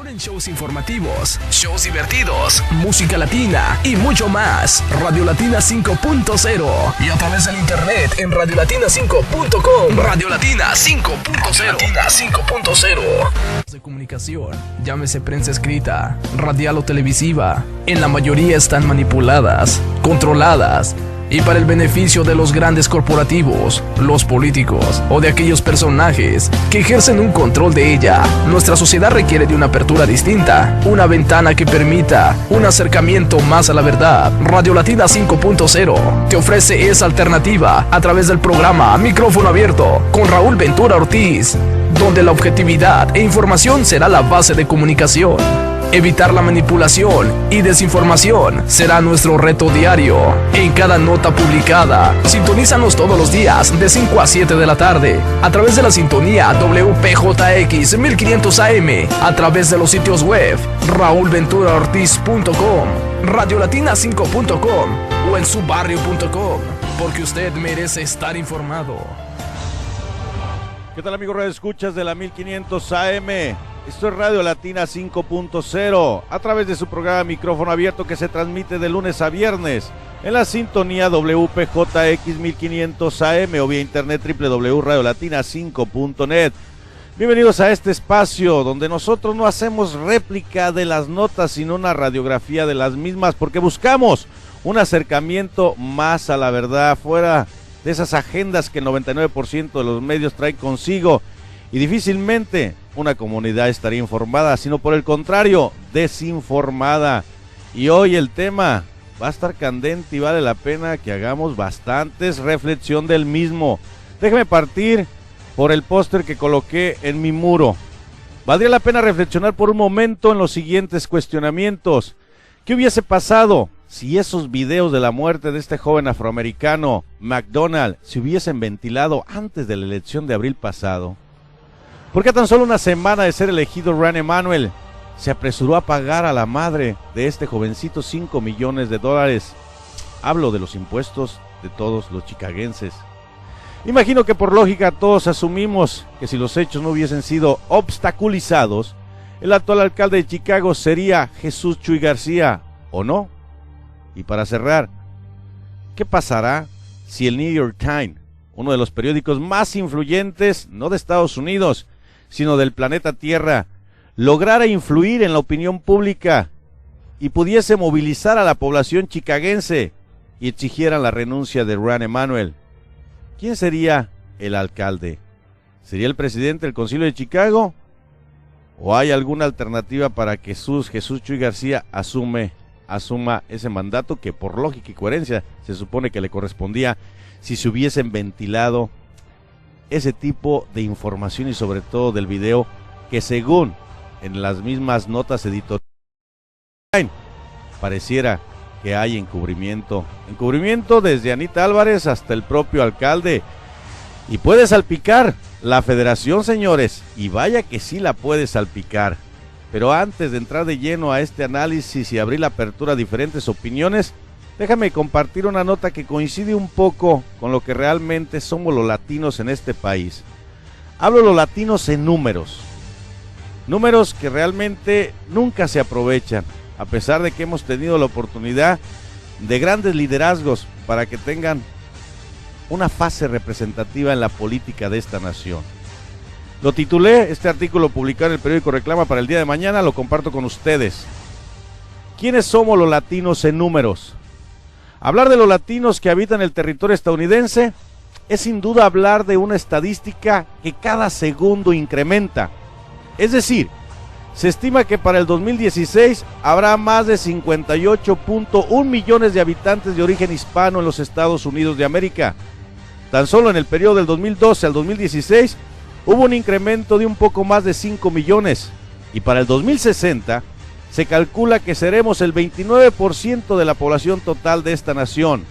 Descubren shows informativos, shows divertidos, música latina y mucho más. Radio Latina 5.0 y a través del internet en radiolatina5.com. Radio Latina 5.0. Latina 5.0. De comunicación, llámese prensa escrita, radial o televisiva, en la mayoría están manipuladas, controladas y para el beneficio de los grandes corporativos, los políticos o de aquellos personajes que ejercen un control de ella. Nuestra sociedad requiere de una apertura distinta, una ventana que permita un acercamiento más a la verdad. Radio Latina 5.0 te ofrece esa alternativa a través del programa Micrófono Abierto con Raúl Ventura Ortiz, donde la objetividad e información será la base de comunicación. Evitar la manipulación y desinformación será nuestro reto diario. En cada nota publicada, sintonízanos todos los días de 5 a 7 de la tarde a través de la sintonía WPJX 1500 AM, a través de los sitios web raulventuraortiz.com, radiolatina5.com o en subarrio.com, porque usted merece estar informado. ¿Qué tal, amigos radioescuchas de la 1500 AM? Esto es Radio Latina 5.0, a través de su programa Micrófono Abierto, que se transmite de lunes a viernes en la sintonía WPJX 1500 AM o vía internet www.radiolatina5.net. Bienvenidos a este espacio donde nosotros no hacemos réplica de las notas, sino una radiografía de las mismas, porque buscamos un acercamiento más a la verdad, fuera de esas agendas que el 99% de los medios traen consigo, y difícilmente una comunidad estaría informada, sino por el contrario, desinformada. Y hoy el tema va a estar candente y vale la pena que hagamos bastantes reflexión del mismo. Déjeme partir por el póster que coloqué en mi muro. Valdría la pena reflexionar por un momento en los siguientes cuestionamientos. ¿Qué hubiese pasado si esos videos de la muerte de este joven afroamericano, McDonald, se hubiesen ventilado antes de la elección de abril pasado? ¿Por qué tan solo una semana de ser elegido Ron Emanuel se apresuró a pagar a la madre de este jovencito $5 millones? Hablo de los impuestos de todos los chicagenses. Imagino que por lógica todos asumimos que si los hechos no hubiesen sido obstaculizados, el actual alcalde de Chicago sería Jesús Chuy García, ¿o no? Y para cerrar, ¿qué pasará si el New York Times, uno de los periódicos más influyentes, no de Estados Unidos, sino del planeta Tierra, lograra influir en la opinión pública y pudiese movilizar a la población chicagense y exigiera la renuncia de Ron Emanuel? ¿Quién sería el alcalde? ¿Sería el presidente del Concilio de Chicago? ¿O hay alguna alternativa para que Jesús Chuy García asuma ese mandato que por lógica y coherencia se supone que le correspondía si se hubiesen ventilado ese tipo de información y sobre todo del video que, según en las mismas notas editoriales, pareciera que hay encubrimiento desde Anita Álvarez hasta el propio alcalde, y puede salpicar la federación, señores, y vaya que sí la puede salpicar. Pero antes de entrar de lleno a este análisis y abrir la apertura a diferentes opiniones, déjame compartir una nota que coincide un poco con lo que realmente somos los latinos en este país. Hablo de los latinos en números que realmente nunca se aprovechan, a pesar de que hemos tenido la oportunidad de grandes liderazgos para que tengan una fase representativa en la política de esta nación. Lo titulé, este artículo publicado en el periódico Reclama para el día de mañana, lo comparto con ustedes. ¿Quiénes somos los latinos en números? Hablar de los latinos que habitan el territorio estadounidense es sin duda hablar de una estadística que cada segundo incrementa. Es decir, se estima que para el 2016 habrá más de 58.1 millones de habitantes de origen hispano en los Estados Unidos de América. Tan solo en el periodo del 2012 al 2016 hubo un incremento de un poco más de 5 millones, y para el 2060 se calcula que seremos el 29% de la población total de esta nación.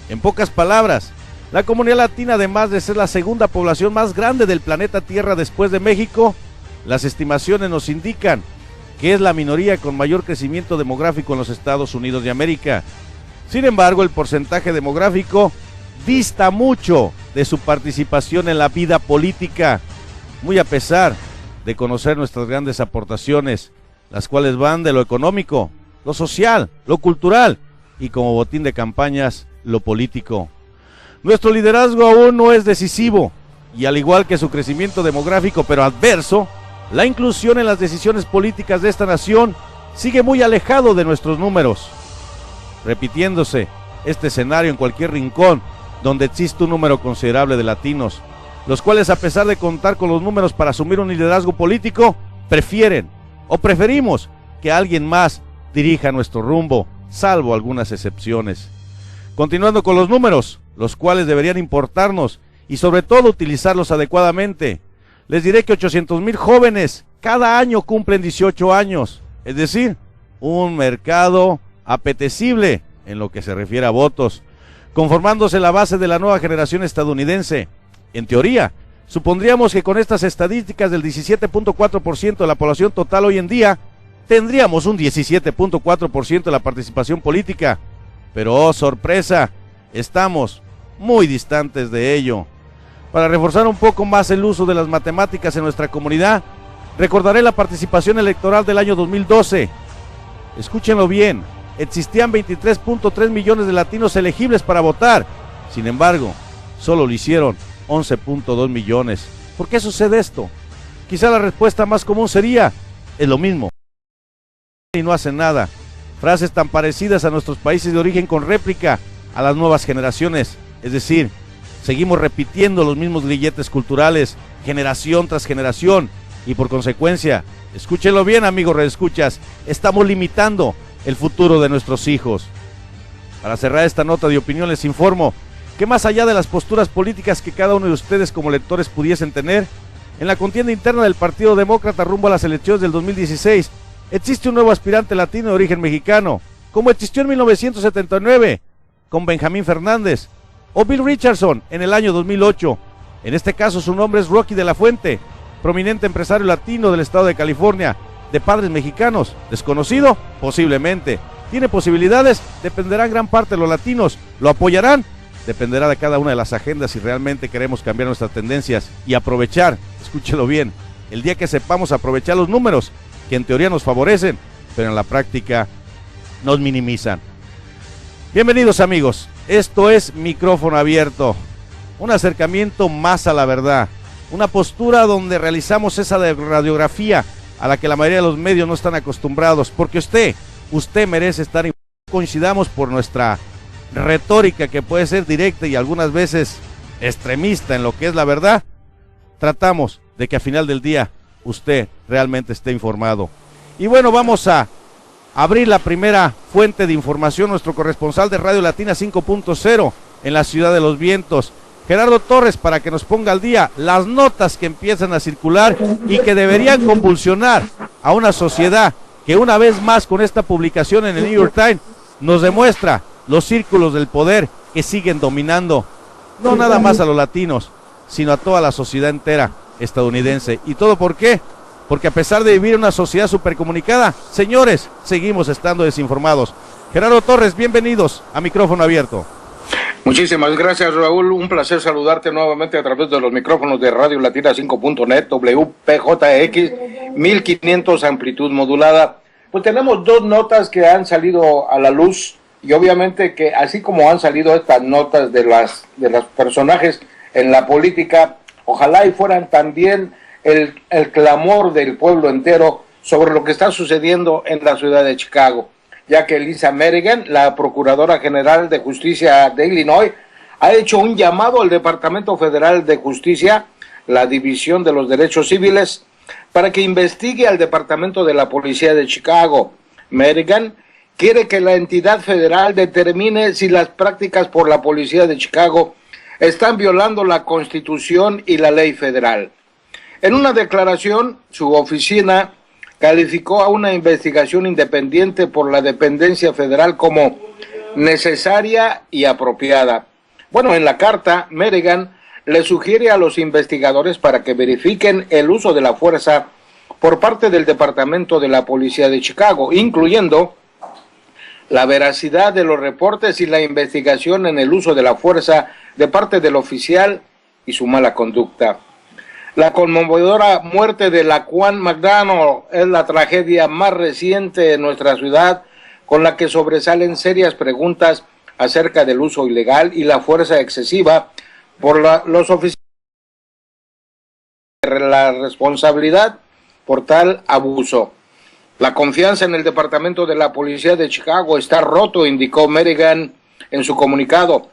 En pocas palabras, la comunidad latina, además de ser la segunda población más grande del planeta Tierra después de México, las estimaciones nos indican que es la minoría con mayor crecimiento demográfico en los Estados Unidos de América. Sin embargo, el porcentaje demográfico dista mucho de su participación en la vida política, muy a pesar de conocer nuestras grandes aportaciones las cuales van de lo económico, lo social, lo cultural y como botín de campañas, lo político. Nuestro liderazgo aún no es decisivo y al igual que su crecimiento demográfico pero adverso, la inclusión en las decisiones políticas de esta nación sigue muy alejado de nuestros números, repitiéndose este escenario en cualquier rincón donde existe un número considerable de latinos, los cuales a pesar de contar con los números para asumir un liderazgo político, preferimos que alguien más dirija nuestro rumbo, salvo algunas excepciones. Continuando con los números, los cuales deberían importarnos y sobre todo utilizarlos adecuadamente, les diré que 800,000 jóvenes cada año cumplen 18 años, es decir, un mercado apetecible en lo que se refiere a votos, conformándose la base de la nueva generación estadounidense. En teoría, supondríamos que con estas estadísticas del 17.4% de la población total hoy en día, tendríamos un 17.4% de la participación política. Pero, oh sorpresa, estamos muy distantes de ello. Para reforzar un poco más el uso de las matemáticas en nuestra comunidad, recordaré la participación electoral del año 2012. Escúchenlo bien, existían 23.3 millones de latinos elegibles para votar. Sin embargo, solo lo hicieron 11.2 millones. ¿Por qué sucede esto? Quizá la respuesta más común sería, es lo mismo. Y no hacen nada. Frases tan parecidas a nuestros países de origen con réplica a las nuevas generaciones. Es decir, seguimos repitiendo los mismos grilletes culturales, generación tras generación. Y por consecuencia, escúchenlo bien amigos redescuchas, estamos limitando el futuro de nuestros hijos. Para cerrar esta nota de opinión les informo que más allá de las posturas políticas que cada uno de ustedes como lectores pudiesen tener, en la contienda interna del Partido Demócrata rumbo a las elecciones del 2016, existe un nuevo aspirante latino de origen mexicano, como existió en 1979, con Benjamín Fernández, o Bill Richardson en el año 2008. En este caso su nombre es Rocky de la Fuente, prominente empresario latino del estado de California, de padres mexicanos, desconocido, posiblemente. ¿Tiene posibilidades? Dependerá en gran parte de los latinos. ¿Lo apoyarán? Dependerá de cada una de las agendas si realmente queremos cambiar nuestras tendencias y aprovechar, escúchelo bien, el día que sepamos aprovechar los números, que en teoría nos favorecen, pero en la práctica nos minimizan. Bienvenidos amigos, esto es Micrófono Abierto, un acercamiento más a la verdad, una postura donde realizamos esa radiografía a la que la mayoría de los medios no están acostumbrados, porque usted merece estar informado. Coincidamos por nuestra retórica que puede ser directa y algunas veces extremista en lo que es la verdad, tratamos de que al final del día usted realmente esté informado. Y bueno, vamos a abrir la primera fuente de información, nuestro corresponsal de Radio Latina 5.0 en la Ciudad de los Vientos, Gerardo Torres, para que nos ponga al día las notas que empiezan a circular y que deberían convulsionar a una sociedad que una vez más con esta publicación en el New York Times nos demuestra los círculos del poder que siguen dominando, no nada más a los latinos, sino a toda la sociedad entera estadounidense. ¿Y todo por qué? Porque a pesar de vivir en una sociedad supercomunicada, señores, seguimos estando desinformados. Gerardo Torres, bienvenidos a Micrófono Abierto. Muchísimas gracias, Raúl. Un placer saludarte nuevamente a través de los micrófonos de Radio Latina 5.net, WPJX 1500 amplitud modulada. Pues tenemos dos notas que han salido a la luz y obviamente que así como han salido estas notas de los personajes en la política, ojalá y fueran también el clamor del pueblo entero sobre lo que está sucediendo en la ciudad de Chicago, ya que Lisa Merrigan, la Procuradora General de Justicia de Illinois, ha hecho un llamado al Departamento Federal de Justicia, la División de los Derechos Civiles, para que investigue al Departamento de la Policía de Chicago. Merrigan quiere que la entidad federal determine si las prácticas por la Policía de Chicago están violando la Constitución y la ley federal. En una declaración, su oficina calificó a una investigación independiente por la dependencia federal como necesaria y apropiada. Bueno, en la carta, Merrigan le sugiere a los investigadores para que verifiquen el uso de la fuerza por parte del Departamento de la Policía de Chicago, incluyendo la veracidad de los reportes y la investigación en el uso de la fuerza de parte del oficial y su mala conducta. La conmovedora muerte de Laquan McDonald es la tragedia más reciente de nuestra ciudad, con la que sobresalen serias preguntas acerca del uso ilegal y la fuerza excesiva por los oficiales. La responsabilidad por tal abuso. La confianza en el Departamento de la Policía de Chicago está roto, indicó Merrigan en su comunicado.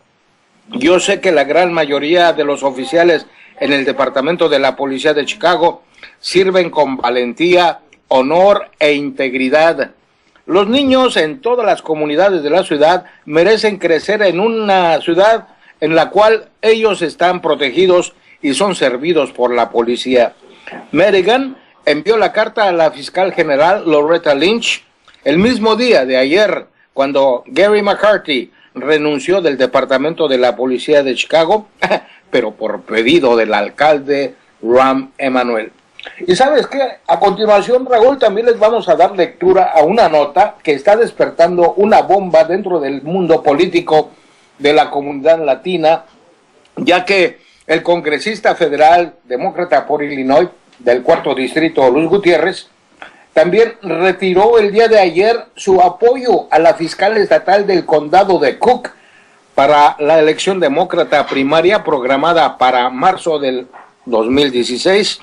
Yo sé que la gran mayoría de los oficiales en el Departamento de la Policía de Chicago sirven con valentía, honor e integridad. Los niños en todas las comunidades de la ciudad merecen crecer en una ciudad en la cual ellos están protegidos y son servidos por la policía. Merrigan envió la carta a la fiscal general Loretta Lynch el mismo día de ayer, cuando Gary McCarthy renunció del Departamento de la Policía de Chicago, pero por pedido del alcalde Rahm Emanuel. Y sabes qué, a continuación, Raúl, también les vamos a dar lectura a una nota que está despertando una bomba dentro del mundo político de la comunidad latina, ya que el congresista federal demócrata por Illinois del 4º distrito, Luis Gutiérrez, también retiró el día de ayer su apoyo a la fiscal estatal del condado de Cook para la elección demócrata primaria programada para marzo del 2016,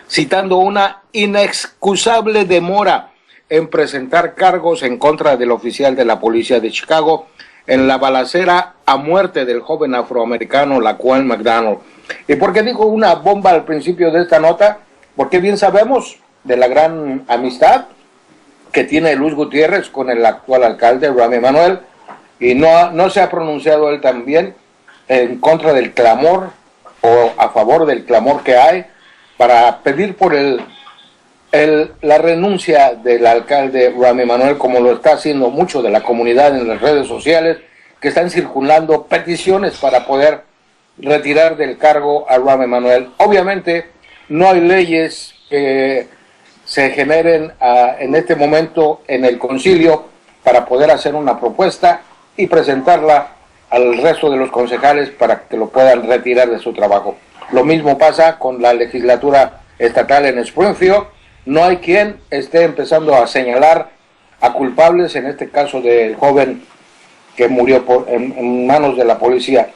citando una inexcusable demora en presentar cargos en contra del oficial de la policía de Chicago en la balacera a muerte del joven afroamericano Laquan McDonald. ¿Y por qué digo una bomba al principio de esta nota? Porque bien sabemos de la gran amistad que tiene Luis Gutiérrez con el actual alcalde Rahm Emanuel, y no se ha pronunciado él también en contra del clamor o a favor del clamor que hay para pedir por la renuncia del alcalde Rahm Emanuel, como lo está haciendo mucho de la comunidad en las redes sociales, que están circulando peticiones para poder retirar del cargo a Rahm Emanuel. Obviamente no hay leyes que se generen en este momento en el concilio para poder hacer una propuesta y presentarla al resto de los concejales para que lo puedan retirar de su trabajo. Lo mismo pasa con la legislatura estatal en Springfield. No hay quien esté empezando a señalar a culpables, en este caso del joven que murió en manos de la policía.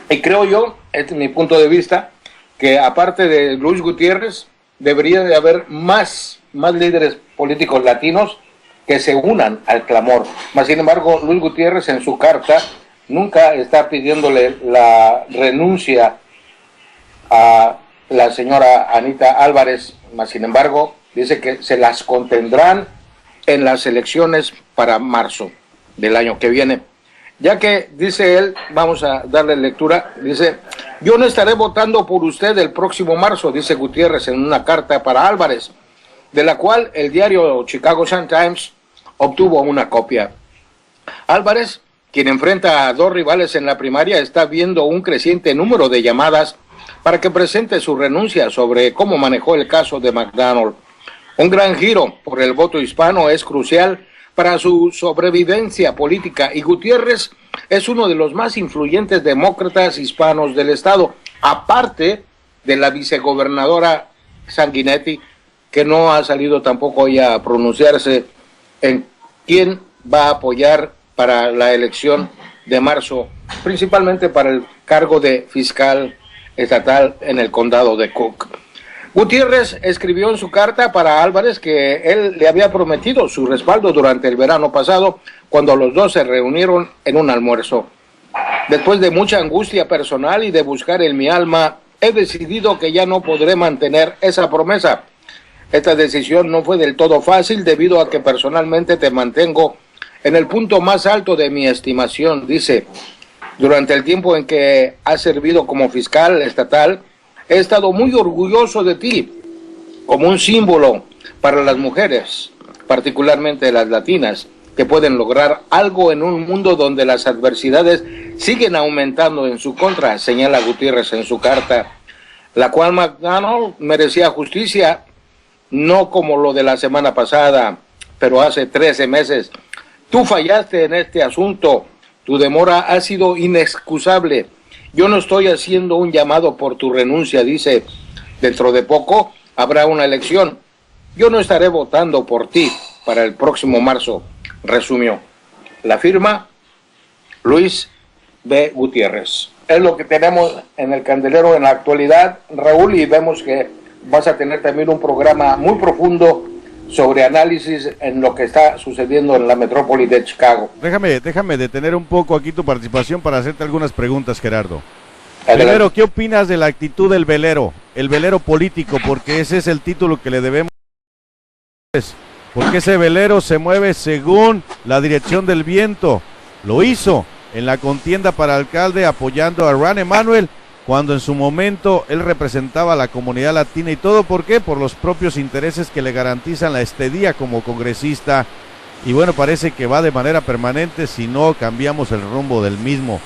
Y creo yo, este es mi punto de vista, que aparte de Luis Gutiérrez, debería de haber más líderes políticos latinos que se unan al clamor. Mas, sin embargo, Luis Gutiérrez en su carta nunca está pidiéndole la renuncia a la señora Anita Álvarez, mas sin embargo dice que se las contendrán en las elecciones para marzo del año que viene. Ya que, dice él, vamos a darle lectura, dice: yo no estaré votando por usted el próximo marzo, dice Gutiérrez en una carta para Álvarez, de la cual el diario Chicago Sun-Times obtuvo una copia. Álvarez, quien enfrenta a dos rivales en la primaria, está viendo un creciente número de llamadas para que presente su renuncia sobre cómo manejó el caso de McDonald. Un gran giro por el voto hispano es crucial para su sobrevivencia política, y Gutiérrez es uno de los más influyentes demócratas hispanos del estado, aparte de la vicegobernadora Sanguinetti, que no ha salido tampoco ella a pronunciarse en quién va a apoyar para la elección de marzo, principalmente para el cargo de fiscal estatal en el condado de Cook. Gutiérrez escribió en su carta para Álvarez que él le había prometido su respaldo durante el verano pasado, cuando los dos se reunieron en un almuerzo. Después de mucha angustia personal y de buscar en mi alma, he decidido que ya no podré mantener esa promesa. Esta decisión no fue del todo fácil debido a que personalmente te mantengo en el punto más alto de mi estimación, dice. Durante el tiempo en que has servido como fiscal estatal, he estado muy orgulloso de ti como un símbolo para las mujeres, particularmente las latinas, que pueden lograr algo en un mundo donde las adversidades siguen aumentando en su contra, señala Gutiérrez en su carta. Laquan McDonald merecía justicia, no como lo de la semana pasada, pero hace 13 meses. Tú fallaste en este asunto, tu demora ha sido inexcusable. Yo no estoy haciendo un llamado por tu renuncia, dice. Dentro de poco habrá una elección. Yo no estaré votando por ti para el próximo marzo, resumió. La firma Luis B. Gutiérrez. Es lo que tenemos en el candelero en la actualidad, Raúl, y vemos que vas a tener también un programa muy profundo sobre análisis en lo que está sucediendo en la metrópoli de Chicago. Déjame detener un poco aquí tu participación para hacerte algunas preguntas, Gerardo. Adelante. Primero, ¿qué opinas de la actitud del velero? El velero político, porque ese es el título que le debemos. Porque ese velero se mueve según la dirección del viento. Lo hizo en la contienda para alcalde apoyando a Ron Emanuel, cuando en su momento él representaba a la comunidad latina. ¿Y todo por qué? Por los propios intereses que le garantizan la estadía como congresista. Y bueno, parece que va de manera permanente si no cambiamos el rumbo del mismo.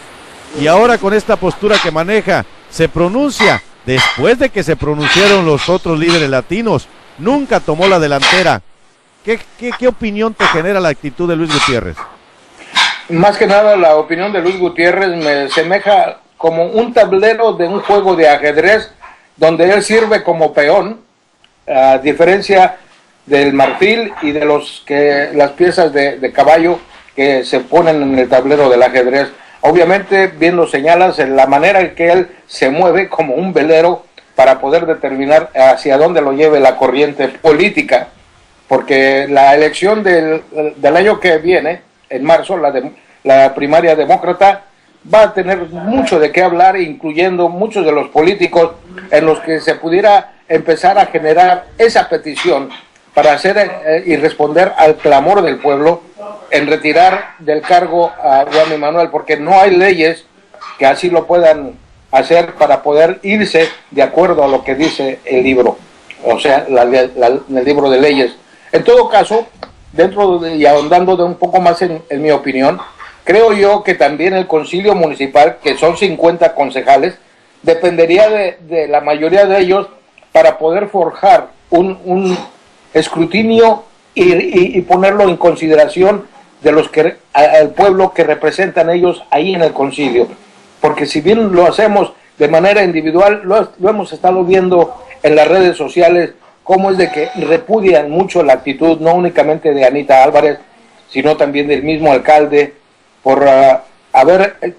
Y ahora con esta postura que maneja, se pronuncia después de que se pronunciaron los otros líderes latinos. Nunca tomó la delantera. ¿Qué opinión te genera la actitud de Luis Gutiérrez? Más que nada, la opinión de Luis Gutiérrez me semeja como un tablero de un juego de ajedrez donde él sirve como peón, a diferencia del marfil y de las piezas de caballo que se ponen en el tablero del ajedrez. Obviamente, bien lo señalas, en la manera en que él se mueve como un velero para poder determinar hacia dónde lo lleve la corriente política, porque la elección del año que viene, en marzo, la primaria demócrata, va a tener mucho de qué hablar, incluyendo muchos de los políticos en los que se pudiera empezar a generar esa petición para hacer y responder al clamor del pueblo en retirar del cargo a Juan Emanuel, porque no hay leyes que así lo puedan hacer para poder irse de acuerdo a lo que dice el libro, o sea, el libro de leyes. En todo caso, y ahondando de un poco más en mi opinión, creo yo que también el concilio municipal, que son 50 concejales, dependería de la mayoría de ellos para poder forjar un escrutinio y ponerlo en consideración de al pueblo que representan ellos ahí en el concilio. Porque si bien lo hacemos de manera individual, lo hemos estado viendo en las redes sociales, cómo es de que repudian mucho la actitud, no únicamente de Anita Álvarez, sino también del mismo alcalde, por haber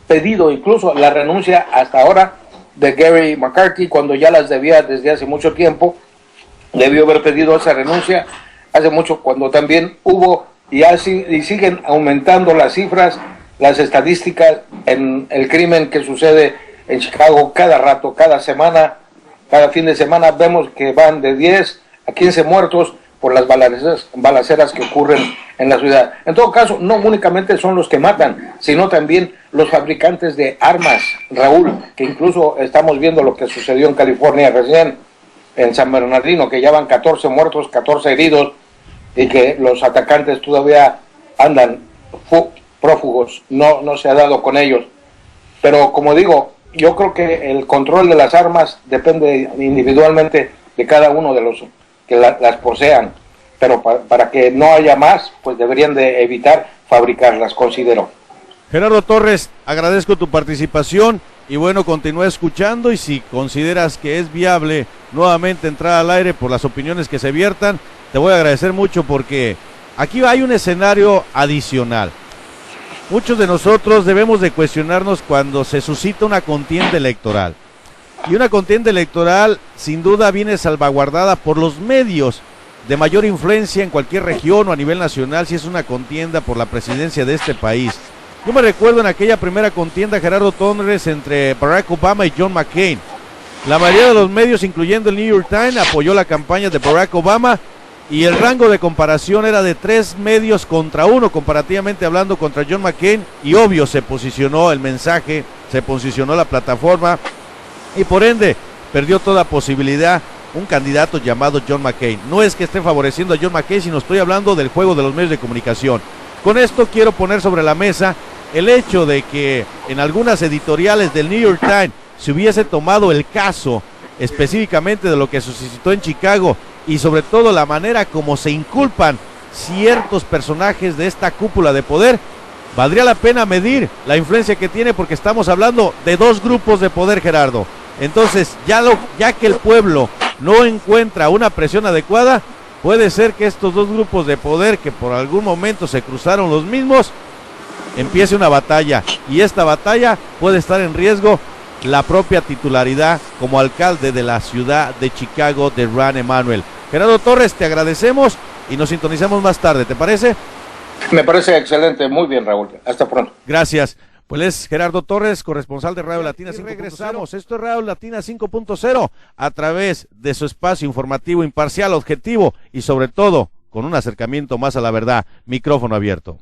pedido incluso la renuncia hasta ahora de Gary McCarthy, cuando ya las debía desde hace mucho tiempo. Debió haber pedido esa renuncia hace mucho, cuando también hubo y siguen aumentando las cifras, las estadísticas en el crimen que sucede en Chicago cada rato, cada semana, cada fin de semana. Vemos que van de 10 a 15 muertos por las balaceras que ocurren en la ciudad. En todo caso, no únicamente son los que matan, sino también los fabricantes de armas, Raúl, que incluso estamos viendo lo que sucedió en California recién, en San Bernardino, que ya van 14 muertos, 14 heridos, y que los atacantes todavía andan prófugos, no se ha dado con ellos. Pero como digo, yo creo que el control de las armas depende individualmente de cada uno de los que las posean, pero para que no haya más, pues deberían de evitar fabricarlas, considero. Gerardo Torres, agradezco tu participación y bueno, continúa escuchando, y si consideras que es viable nuevamente entrar al aire por las opiniones que se viertan, te voy a agradecer mucho, porque aquí hay un escenario adicional. Muchos de nosotros debemos de cuestionarnos cuando se suscita una contienda electoral. Y una contienda electoral sin duda viene salvaguardada por los medios de mayor influencia en cualquier región o a nivel nacional, si es una contienda por la presidencia de este país. Yo me recuerdo en aquella primera contienda, Gerardo Torres, entre Barack Obama y John McCain. La mayoría de los medios, incluyendo el New York Times, apoyó la campaña de Barack Obama, y el rango de comparación era de 3 medios contra 1, comparativamente hablando, contra John McCain, y obvio se posicionó el mensaje, se posicionó la plataforma, y por ende perdió toda posibilidad un candidato llamado John McCain. No es que esté favoreciendo a John McCain, sino estoy hablando del juego de los medios de comunicación. Con esto quiero poner sobre la mesa el hecho de que en algunas editoriales del New York Times se hubiese tomado el caso específicamente de lo que suscitó en Chicago, y sobre todo la manera como se inculpan ciertos personajes de esta cúpula de poder. Valdría la pena medir la influencia que tiene, porque estamos hablando de 2 grupos de poder, Gerardo. Entonces, ya que el pueblo no encuentra una presión adecuada, puede ser que estos dos grupos de poder que por algún momento se cruzaron los mismos, empiece una batalla, y esta batalla puede estar en riesgo la propia titularidad como alcalde de la ciudad de Chicago de Rahm Emanuel. Gerardo Torres, te agradecemos y nos sintonizamos más tarde, ¿te parece? Me parece excelente, muy bien, Raúl, hasta pronto. Gracias. Pues es Gerardo Torres, corresponsal de Radio Latina 5.0. Regresamos, esto es Radio Latina 5.0 a través de su espacio informativo imparcial, objetivo y sobre todo con un acercamiento más a la verdad. Micrófono abierto.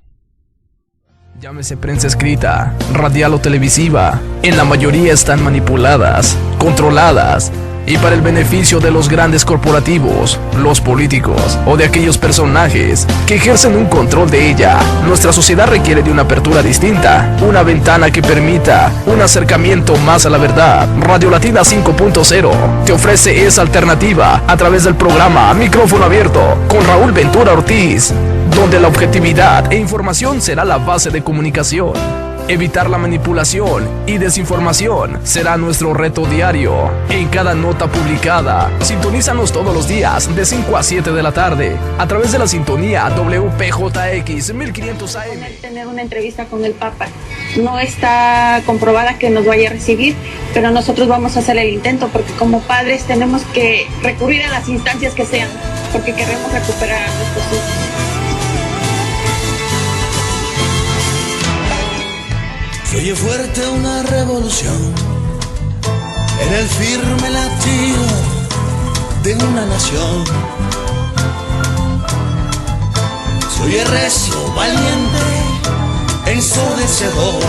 Llámese prensa escrita, radial o televisiva, en la mayoría están manipuladas, controladas y para el beneficio de los grandes corporativos, los políticos o de aquellos personajes que ejercen un control de ella. Nuestra sociedad requiere de una apertura distinta, una ventana que permita un acercamiento más a la verdad. Radio Latina 5.0 te ofrece esa alternativa a través del programa Micrófono Abierto con Raúl Ventura Ortiz, donde la objetividad e información será la base de comunicación. Evitar la manipulación y desinformación será nuestro reto diario. En cada nota publicada, sintonízanos todos los días de 5 a 7 de la tarde a través de la sintonía WPJX 1500 AM. Tener una entrevista con el Papa. No está comprobada que nos vaya a recibir, pero nosotros vamos a hacer el intento porque como padres tenemos que recurrir a las instancias que sean, porque queremos recuperar a nuestros hijos. Se oye fuerte una revolución en el firme latido de una nación. Se oye recio, valiente, ensordecedor.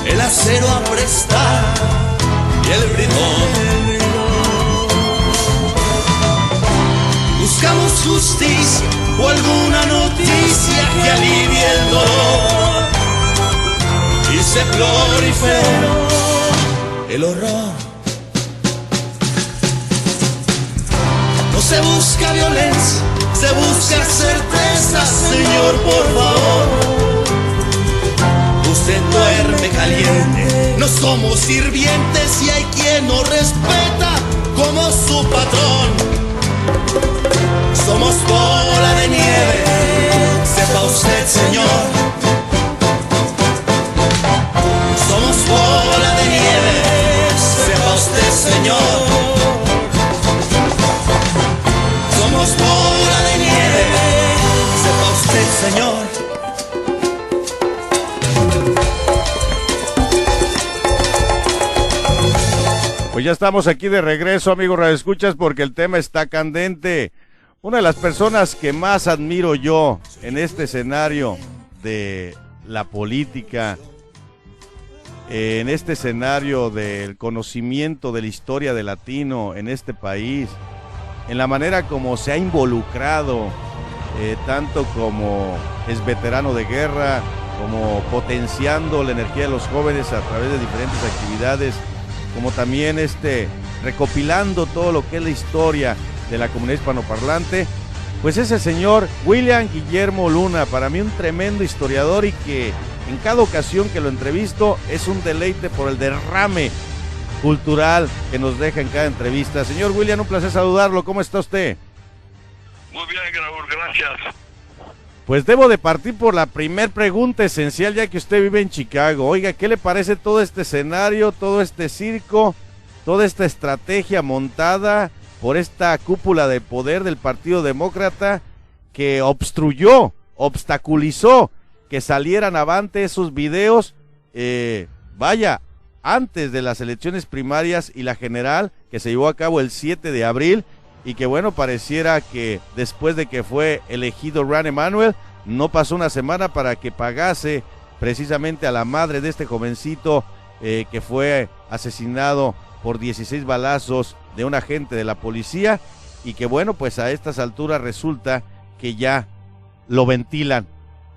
El acero a prestar y el bridón. Buscamos justicia o alguna noticia que alivie el dolor y se proliferó el horror. No se busca violencia, se busca certeza, Señor, por favor. Usted duerme caliente, no somos sirvientes y hay quien nos respeta como su patrón. Somos bola de nieve, sepa usted, Señor. Somos bola de nieve, sepa usted, Señor. Somos bola de nieve, sepa usted, Señor. Pues ya estamos aquí de regreso, amigos radioescuchas, porque el tema está candente. Una de las personas que más admiro yo en este escenario de la política, en este escenario del conocimiento de la historia del latino en este país, en la manera como se ha involucrado, tanto como es veterano de guerra, como potenciando la energía de los jóvenes a través de diferentes actividades, como también recopilando todo lo que es la historia de la comunidad hispanoparlante, pues es el señor William Guillermo Luna, para mí un tremendo historiador y que en cada ocasión que lo entrevisto es un deleite por el derrame cultural que nos deja en cada entrevista. Señor William, un placer saludarlo, ¿cómo está usted? Muy bien, Raúl, gracias. Pues debo de partir por la primer pregunta esencial, ya que usted vive en Chicago. Oiga, ¿qué le parece todo este escenario, todo este circo, toda esta estrategia montada por esta cúpula de poder del Partido Demócrata que obstaculizó que salieran avante esos videos, antes de las elecciones primarias y la general que se llevó a cabo el 7 de abril y que bueno, pareciera que después de que fue elegido Rahm Emanuel, no pasó una semana para que pagase precisamente a la madre de este jovencito que fue asesinado por 16 balazos de un agente de la policía y que bueno, pues a estas alturas resulta que ya lo ventilan.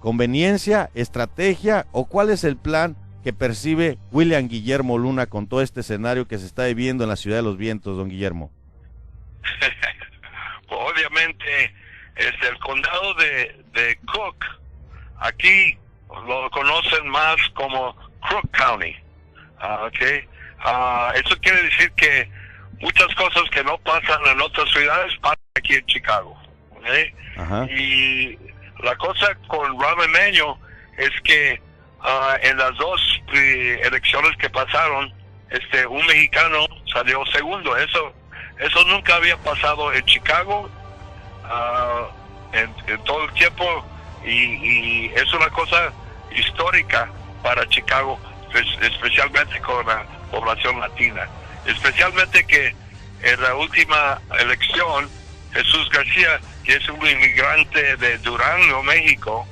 ¿Conveniencia, estrategia o cuál es el plan que percibe William Guillermo Luna con todo este escenario que se está viviendo en la Ciudad de los Vientos, don Guillermo? Obviamente, el condado de Cook, aquí lo conocen más como Crook County. Eso quiere decir que muchas cosas que no pasan en otras ciudades pasan aquí en Chicago. ¿Okay? Y la cosa con Rahm Emanuel es que en las dos elecciones que pasaron, un mexicano salió segundo. Eso nunca había pasado en Chicago en todo el tiempo, y es una cosa histórica para Chicago, especialmente con la población latina. Especialmente que en la última elección, Jesús García, que es un inmigrante de Durango, México,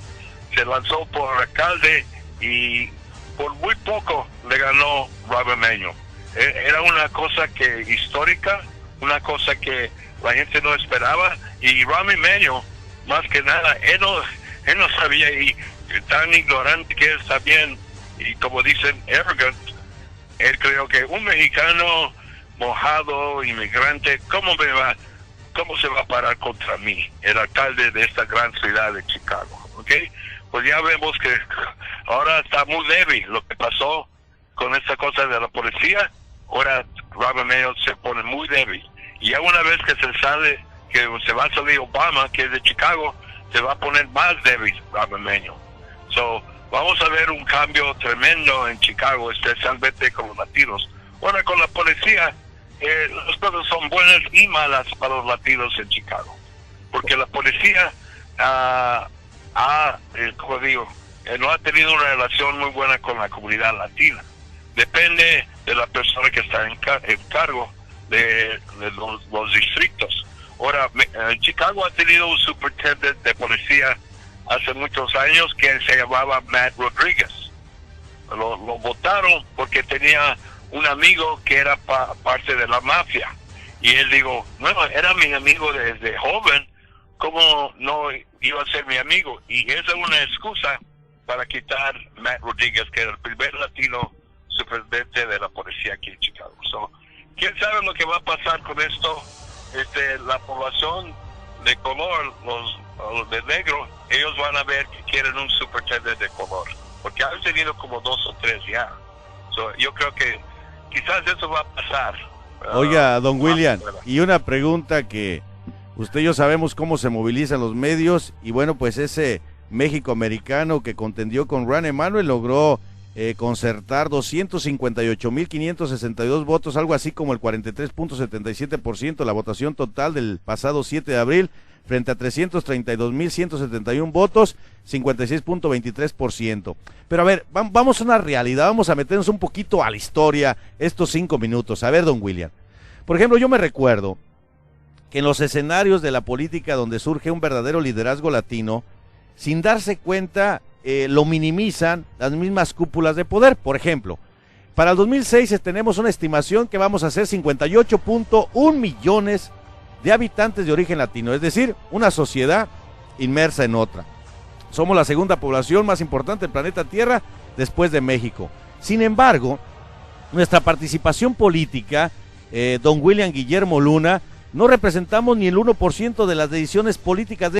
se lanzó por alcalde y por muy poco le ganó Rahm Emanuel. Era una cosa histórica, una cosa que la gente no esperaba, y Rahm Emanuel, más que nada, él no sabía, y tan ignorante que es también, y como dicen, arrogant. Él creyó que un mexicano mojado, inmigrante, ¿cómo se va a parar contra mí, el alcalde de esta gran ciudad de Chicago? ¿Okay? Pues ya vemos que ahora está muy débil lo que pasó con esta cosa de la policía. Ahora Rahm Emanuel se pone muy débil, y ya una vez que se va a salir Obama, que es de Chicago, se va a poner más débil Rahm Emanuel. Vamos a ver un cambio tremendo en Chicago, especialmente con los latinos. Ahora, con la policía, las cosas son buenas y malas para los latinos en Chicago, porque la policía como digo, no ha tenido una relación muy buena con la comunidad latina. Depende de la persona que está en cargo de los distritos. Ahora, Chicago ha tenido un superintendente de policía hace muchos años que se llamaba Matt Rodriguez. Lo votaron porque tenía un amigo que era parte de la mafia, y él dijo, bueno, era mi amigo desde joven, ¿cómo no iba a ser mi amigo? Y esa es una excusa para quitar Matt Rodriguez, que era el primer latino superintendente de la policía aquí en Chicago. ¿Quién sabe lo que va a pasar con esto? La población de color, los de negro, ellos van a ver que quieren un superintendente de color, porque han tenido como 2 o 3 ya. Yo creo que quizás eso va a pasar. Oiga, don William, y una pregunta que usted y yo sabemos cómo se movilizan los medios, y bueno, pues ese México americano que contendió con Rahm Emanuel logró concertar 258,562 votos, algo así como el 43.77% de la votación total del pasado 7 de abril, frente a 332,171 votos, 56.23%. Pero a ver, vamos a una realidad, vamos a meternos un poquito a la historia estos 5 minutos. A ver, don William, por ejemplo, yo me recuerdo que en los escenarios de la política donde surge un verdadero liderazgo latino, sin darse cuenta, lo minimizan las mismas cúpulas de poder. Por ejemplo, para el 2006 tenemos una estimación que vamos a hacer 58.1 millones de habitantes de origen latino, es decir, una sociedad inmersa en otra. Somos la segunda población más importante del planeta Tierra después de México. Sin embargo, nuestra participación política, don William Guillermo Luna, no representamos ni el 1% de las decisiones políticas de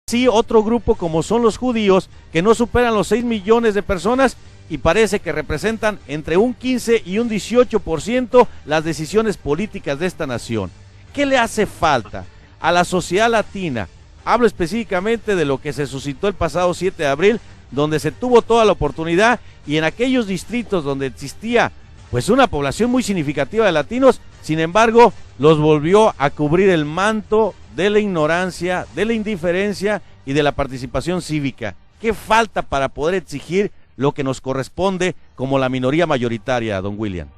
sí otro grupo como son los judíos, que no superan los 6 millones de personas y parece que representan entre un 15 y un 18% las decisiones políticas de esta nación. ¿Qué le hace falta a la sociedad latina? Hablo específicamente de lo que se suscitó el pasado 7 de abril, donde se tuvo toda la oportunidad, y en aquellos distritos donde existía pues una población muy significativa de latinos, sin embargo, los volvió a cubrir el manto de la ignorancia, de la indiferencia y de la participación cívica. ¿Qué falta para poder exigir lo que nos corresponde como la minoría mayoritaria, don William?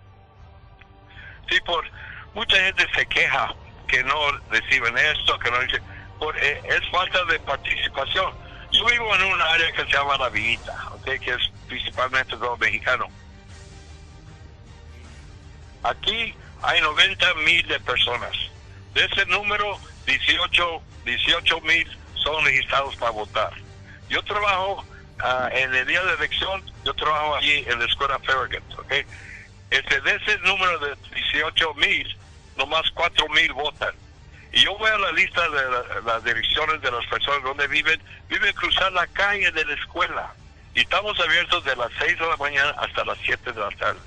Sí, mucha gente se queja que no reciben esto, que no dicen, es falta de participación. Yo vivo en un área que se llama La Villita, ¿okay? Que es principalmente todo mexicano. Aquí hay 90,000 de personas. De ese número, 18,000 son registrados para votar. Yo trabajo en el día de elección, yo trabajo allí en la escuela Farragut, ¿okay? De ese número de 18,000, nomás 4,000 votan. Y yo voy a la lista de las direcciones de las personas donde viven cruzar la calle de la escuela. Y estamos abiertos de las 6 de la mañana hasta las 7 de la tarde.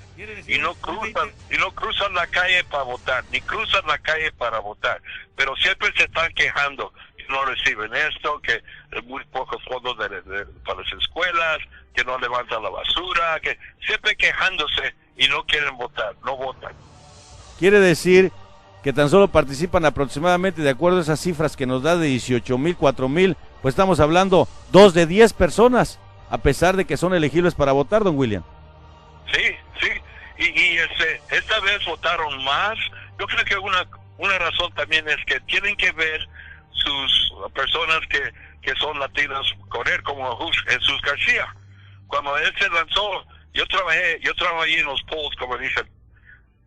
Y no cruzan la calle para votar, ni cruzan la calle para votar. Pero siempre se están quejando que no reciben esto, que muy pocos fondos para las escuelas, que no levantan la basura, que siempre quejándose y no quieren votar, no votan. Quiere decir que tan solo participan aproximadamente, de acuerdo a esas cifras que nos da de 18,000, 4,000, pues estamos hablando 2 de 10 personas, a pesar de que son elegibles para votar, don William. Sí, sí, y esta vez votaron más. Yo creo que una razón también es que tienen que ver sus personas que son latinos con él, como Jesús García. Cuando él se lanzó, yo trabajé en los polls, como dicen.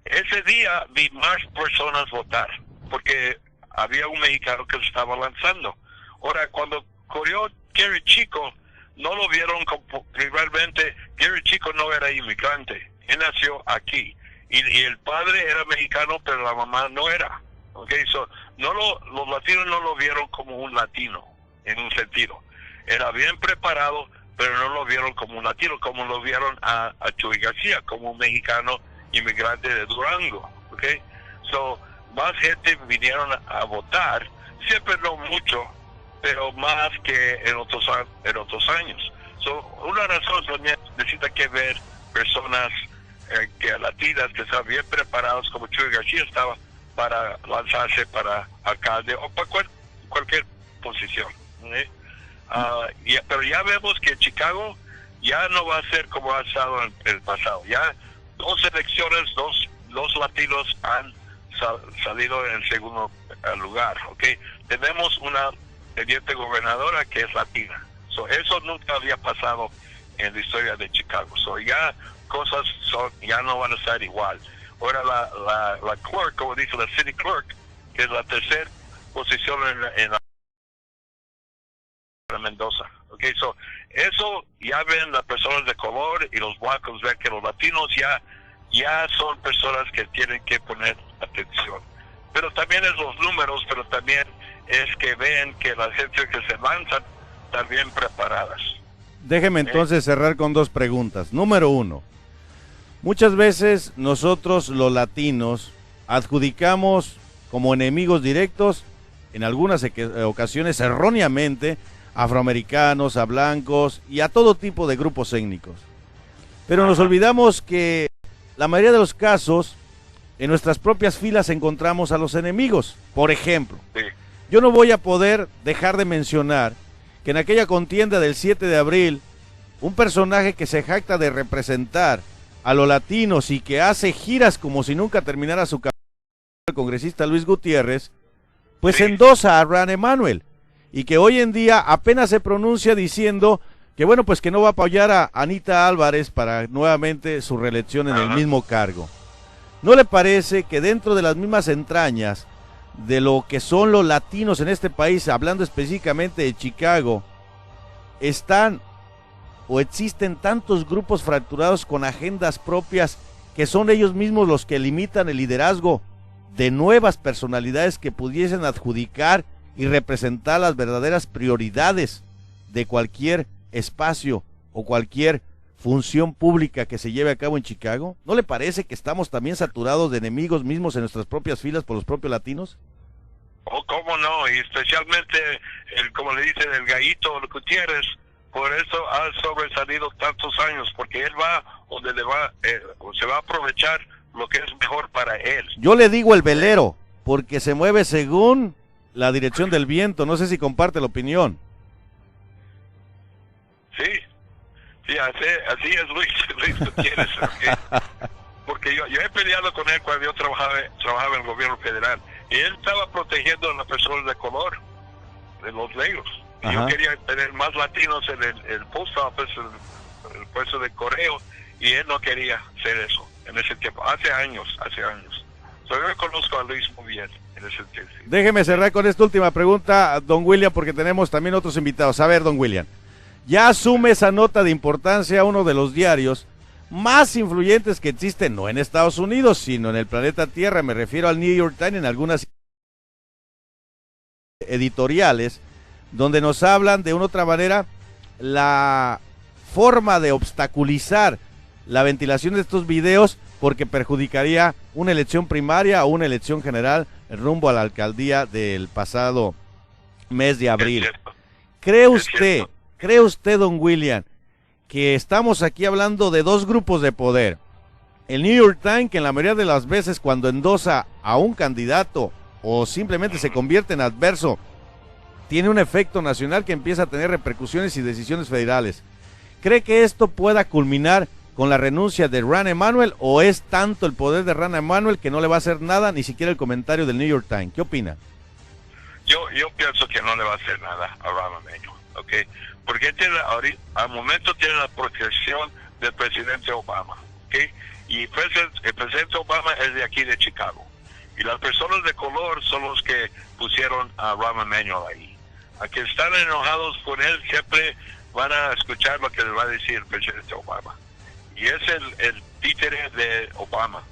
Ese día vi más personas votar, porque había un mexicano que se estaba lanzando. Ahora, cuando corrió Gary Chico, no lo vieron como, realmente, Gary Chico no era inmigrante, él nació aquí, y el padre era mexicano, pero la mamá no era, okay, so, los latinos no lo vieron como un latino, en un sentido, era bien preparado, pero no lo vieron como un latino, como lo vieron a Chuy García, como un mexicano inmigrante de Durango, okay, so, más gente vinieron a votar, siempre no mucho, pero más que en otros años. So, una razón también necesita que ver personas que latinas que están bien preparados, como Chuy García estaba, para lanzarse para alcalde o para cualquier posición. Pero ya vemos que Chicago ya no va a ser como ha estado en el pasado. Ya 2 elecciones, dos latinos han salido en el segundo lugar. ¿Okay? Tenemos una teniente gobernadora que es latina. So, eso nunca había pasado en la historia de Chicago. So, ya cosas ya no van a estar igual. Ahora la clerk, como dice la city clerk, que es la tercera posición en Mendoza. Okay, so, eso ya ven las personas de color y los blancos ven que los latinos ya son personas que tienen que poner atención. Pero también es los números, pero también es que ven que las gente que se lanzan están bien preparadas. Déjeme entonces cerrar con 2 preguntas. Número 1, muchas veces nosotros los latinos adjudicamos como enemigos directos, en algunas ocasiones erróneamente, a afroamericanos, a blancos y a todo tipo de grupos étnicos. Pero nos olvidamos que la mayoría de los casos, en nuestras propias filas encontramos a los enemigos. Por ejemplo, yo no voy a poder dejar de mencionar que en aquella contienda del 7 de abril, un personaje que se jacta de representar a los latinos y que hace giras como si nunca terminara su campaña, el congresista Luis Gutiérrez, pues endosa a Ran Emanuel, y que hoy en día apenas se pronuncia diciendo que bueno, pues que no va a apoyar a Anita Álvarez para nuevamente su reelección en el mismo cargo. ¿No le parece que dentro de las mismas entrañas de lo que son los latinos en este país, hablando específicamente de Chicago, están o existen tantos grupos fracturados con agendas propias que son ellos mismos los que limitan el liderazgo de nuevas personalidades que pudiesen adjudicar y representar las verdaderas prioridades de cualquier espacio o cualquier función pública que se lleve a cabo en Chicago? ¿No le parece que estamos también saturados de enemigos mismos en nuestras propias filas por los propios latinos? Oh, cómo no, y especialmente, como le dicen, el gallito Gutiérrez, por eso ha sobresalido tantos años, porque él va donde se va a aprovechar lo que es mejor para él. Yo le digo el velero, porque se mueve según la dirección del viento. No sé si comparte la opinión. Sí, así es Luis Gutiérrez. Okay. Porque yo he peleado con él cuando yo trabajaba en el gobierno federal. Y él estaba protegiendo a las personas de color, de los negros. Y yo quería tener más latinos en el post office, el puesto de correo, y él no quería hacer eso en ese tiempo, hace años. So, yo conozco a Luis muy bien en ese tiempo. Déjeme cerrar con esta última pregunta, don William, porque tenemos también otros invitados. A ver, don William, ya asume esa nota de importancia uno de los diarios más influyentes que existen, no en Estados Unidos, sino en el planeta Tierra. Me refiero al New York Times, en algunas editoriales, donde nos hablan de una otra manera la forma de obstaculizar la ventilación de estos videos porque perjudicaría una elección primaria o una elección general rumbo a la alcaldía del pasado mes de abril. ¿Cree usted, don William, que estamos aquí hablando de dos grupos de poder? El New York Times, que en la mayoría de las veces cuando endosa a un candidato o simplemente se convierte en adverso, tiene un efecto nacional que empieza a tener repercusiones y decisiones federales. ¿Cree que esto pueda culminar con la renuncia de Rahm Emanuel o es tanto el poder de Rahm Emanuel que no le va a hacer nada, ni siquiera el comentario del New York Times? ¿Qué opina? Yo pienso que no le va a hacer nada a Rahm Emanuel, ¿ok? Porque al momento tiene la protección del presidente Obama, ¿ok? Y el presidente Obama es de aquí de Chicago. Y las personas de color son los que pusieron a Rahm Emanuel ahí. A que están enojados con él, siempre van a escuchar lo que les va a decir el presidente Obama. Y es el títere de Obama,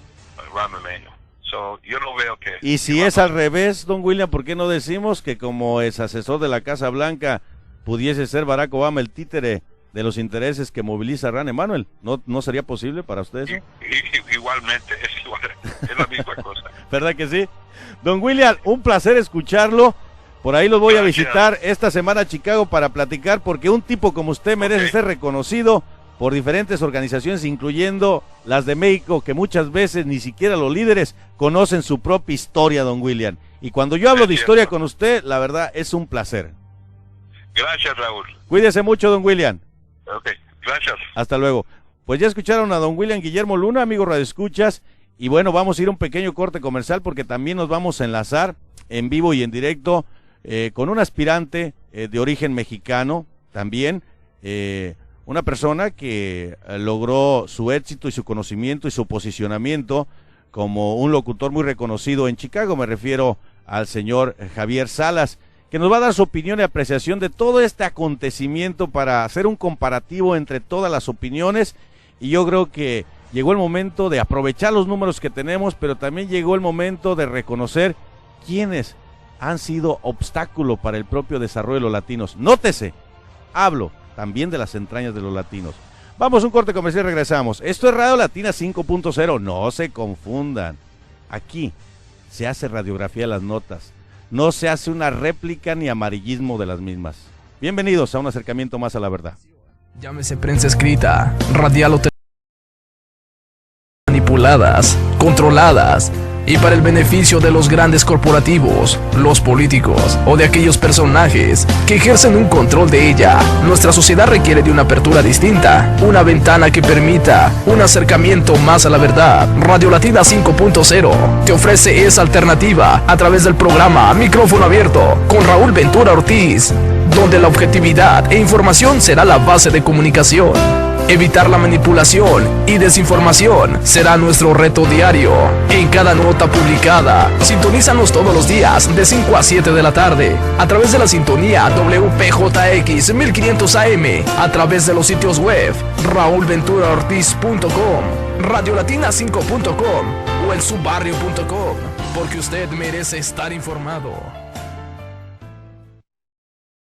Rahm Emanuel. So, yo no veo que... Y si es al revés, don William, ¿por qué no decimos que como es asesor de la Casa Blanca pudiese ser Barack Obama el títere de los intereses que moviliza Rahm Emanuel? ¿No sería posible para ustedes? Igualmente, es la misma cosa. ¿Verdad que sí? Don William, un placer escucharlo. Por ahí los voy a visitar esta semana a Chicago para platicar, porque un tipo como usted merece ser reconocido por diferentes organizaciones, incluyendo las de México, que muchas veces ni siquiera los líderes conocen su propia historia, don William. Y cuando yo hablo de historia con usted, la verdad es un placer. Gracias, Raúl. Cuídese mucho, don William. Ok, gracias. Hasta luego. Pues ya escucharon a don William Guillermo Luna, amigo radioescuchas, y bueno, vamos a ir a un pequeño corte comercial porque también nos vamos a enlazar en vivo y en directo con un aspirante de origen mexicano, también una persona que logró su éxito y su conocimiento y su posicionamiento como un locutor muy reconocido en Chicago. Me refiero al señor Javier Salas, que nos va a dar su opinión y apreciación de todo este acontecimiento para hacer un comparativo entre todas las opiniones. Y yo creo que llegó el momento de aprovechar los números que tenemos, pero también llegó el momento de reconocer quiénes han sido obstáculo para el propio desarrollo de los latinos. Nótese, hablo también de las entrañas de los latinos. Vamos a un corte comercial y regresamos. Esto es Radio Latina 5.0, no se confundan. Aquí se hace radiografía de las notas, no se hace una réplica ni amarillismo de las mismas. Bienvenidos a un acercamiento más a la verdad. Llámese prensa escrita, radial o manipuladas, controladas y para el beneficio de los grandes corporativos, los políticos o de aquellos personajes que ejercen un control de ella. Nuestra sociedad requiere de una apertura distinta, una ventana que permita un acercamiento más a la verdad. Radio Latina 5.0 te ofrece esa alternativa a través del programa Micrófono Abierto con Raúl Ventura Ortiz, donde la objetividad e información será la base de comunicación. Evitar la manipulación y desinformación será nuestro reto diario. En cada nota publicada, sintonízanos todos los días de 5 a 7 de la tarde a través de la sintonía WPJX 1500 AM, a través de los sitios web raulventuraortiz.com, radiolatina5.com o el subbarrio.com, porque usted merece estar informado.